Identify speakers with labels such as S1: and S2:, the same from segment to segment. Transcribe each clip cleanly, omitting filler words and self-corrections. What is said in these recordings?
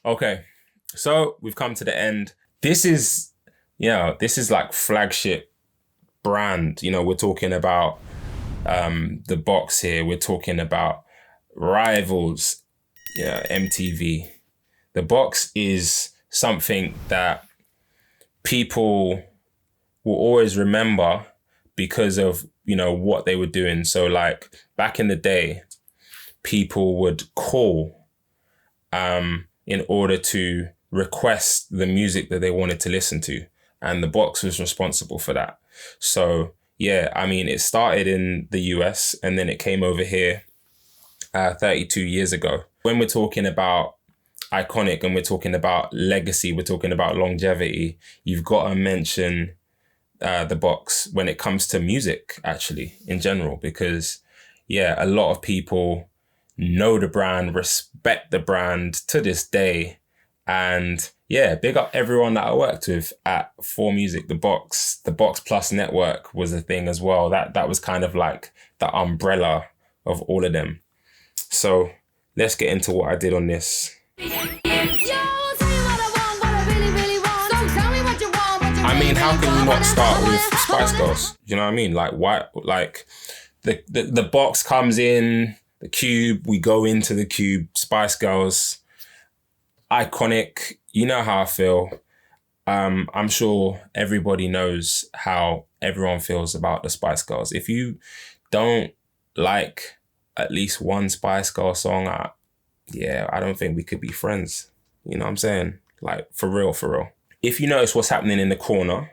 S1: Okay, so we've come to the end. This is, this is like flagship brand. We're talking about the box here. We're talking about rivals, MTV. The box is something that people will always remember because of, what they were doing. So like back in the day, people would call in order to request the music that they wanted to listen to. And the box was responsible for that. So yeah, I mean, it started in the US and then it came over here 32 years ago. When we're talking about iconic and we're talking about legacy, we're talking about longevity, you've got to mention the box when it comes to music, actually, in general, because yeah, a lot of people know the brand, respect the brand to this day. And yeah, big up everyone that I worked with at 4Music. The Box Plus network was a thing as well. That was kind of like the umbrella of all of them. So let's get into what I did on this. I mean, how can you not start with Spice Girls? You know what I mean? Like, why? Like, the box comes in, the cube, we go into the cube, Spice Girls, iconic. You know how I feel. I'm sure everybody knows how everyone feels about the Spice Girls. If you don't like at least one Spice Girl song, I don't think we could be friends. You know what I'm saying? Like, for real. If you notice what's happening in the corner,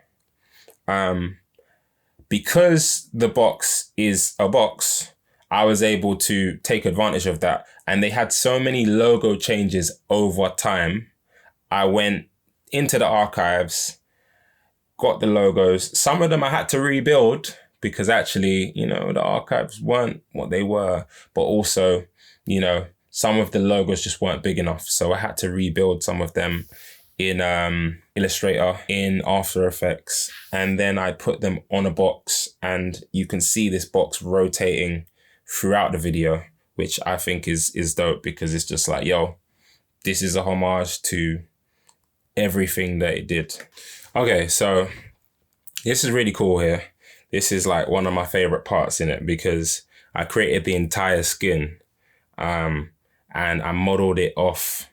S1: because the box is a box, I was able to take advantage of that. And they had so many logo changes over time. I went into the archives, got the logos. Some of them I had to rebuild because actually, the archives weren't what they were. But also, some of the logos just weren't big enough. So I had to rebuild some of them in Illustrator, in After Effects, and then I put them on a box, and you can see this box rotating throughout the video, which I think is dope because it's just like, yo, this is a homage to everything that it did. Okay, so this is really cool here. This is like one of my favorite parts in it because I created the entire skin and I modeled it off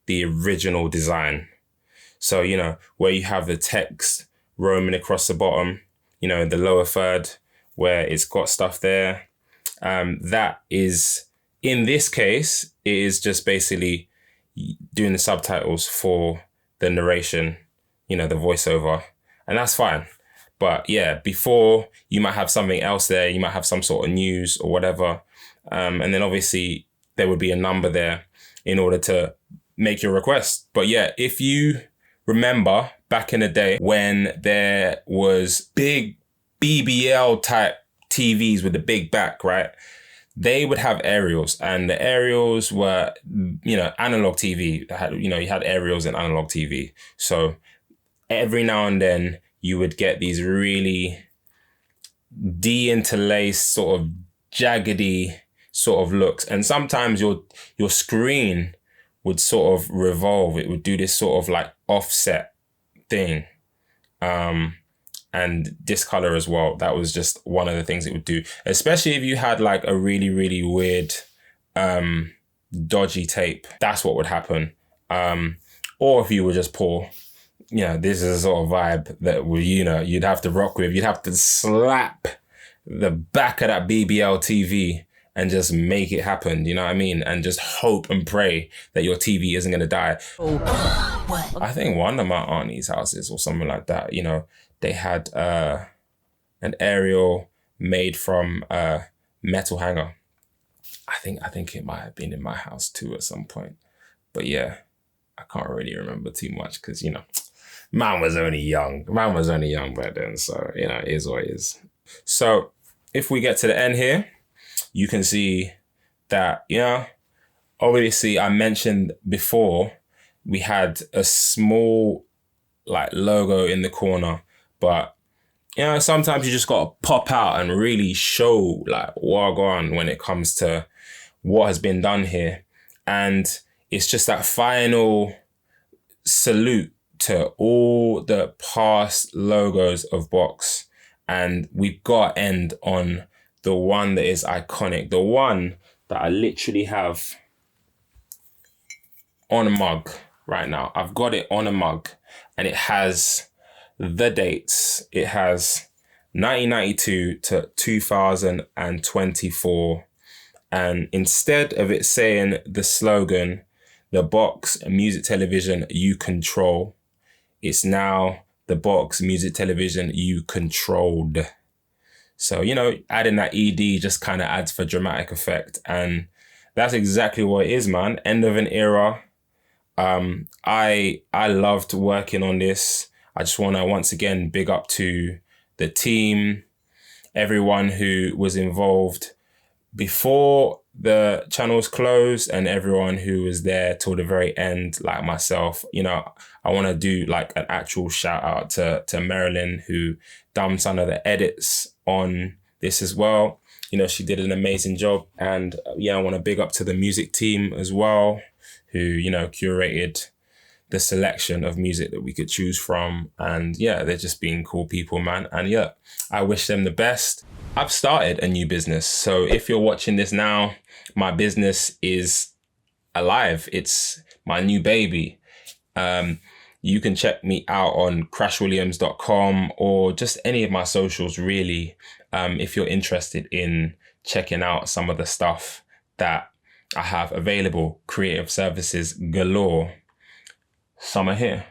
S1: the original design. So, where you have the text roaming across the bottom, the lower third where it's got stuff there. That is, in this case, it is just basically doing the subtitles for the narration, the voiceover, and that's fine. But yeah, before you might have something else there, you might have some sort of news or whatever. And then obviously there would be a number there in order to make your request. But yeah, if you remember back in the day when there was big BBL type TVs with the big back, right? They would have aerials, and the aerials were, analog TV. You had aerials in analog TV. So every now and then you would get these really de-interlaced, sort of jaggedy sort of looks. And sometimes your screen would sort of revolve. It would do this sort of like offset thing. And discolor as well. That was just one of the things it would do, especially if you had like a really, really weird, dodgy tape. That's what would happen. Or if you were just poor, this is a sort of vibe that you'd have to rock with. You'd have to slap the back of that BBL TV and just make it happen. You know what I mean? And just hope and pray that your TV isn't going to die. I think one of my auntie's houses or something like that, they had an aerial made from a metal hanger. I think it might have been in my house too at some point. But yeah, I can't really remember too much because, man was only young. Man was only young back then. So, it is what it is. So if we get to the end here, you can see that, obviously I mentioned before we had a small like logo in the corner. But, sometimes you just got to pop out and really show like what go on when it comes to what has been done here. And it's just that final salute to all the past logos of Box. And we've got to end on the one that is iconic, the one that I literally have on a mug right now. I've got it on a mug, and it has the dates. It has 1992 to 2024. And instead of it saying the slogan, the Box Music Television You Control, it's now the Box Music Television You Controlled. So, you know, adding that ED just kind of adds for dramatic effect. And that's exactly what it is, man. End of an era. I loved working on this. I just want to once again big up to the team, everyone who was involved before the channels closed, and everyone who was there till the very end, like myself. You know, I want to do like an actual shout out to Marilyn, who done some of the edits on this as well. You know, she did an amazing job. And yeah, I want to big up to the music team as well, who, you know, curated the selection of music that we could choose from. And yeah, they're just being cool people, man. And yeah, I wish them the best. I've started a new business. So if you're watching this now, my business is alive. It's my new baby. You can check me out on crashwilliams.com or just any of my socials, really, if you're interested in checking out some of the stuff that I have available. Creative services galore. Some are here.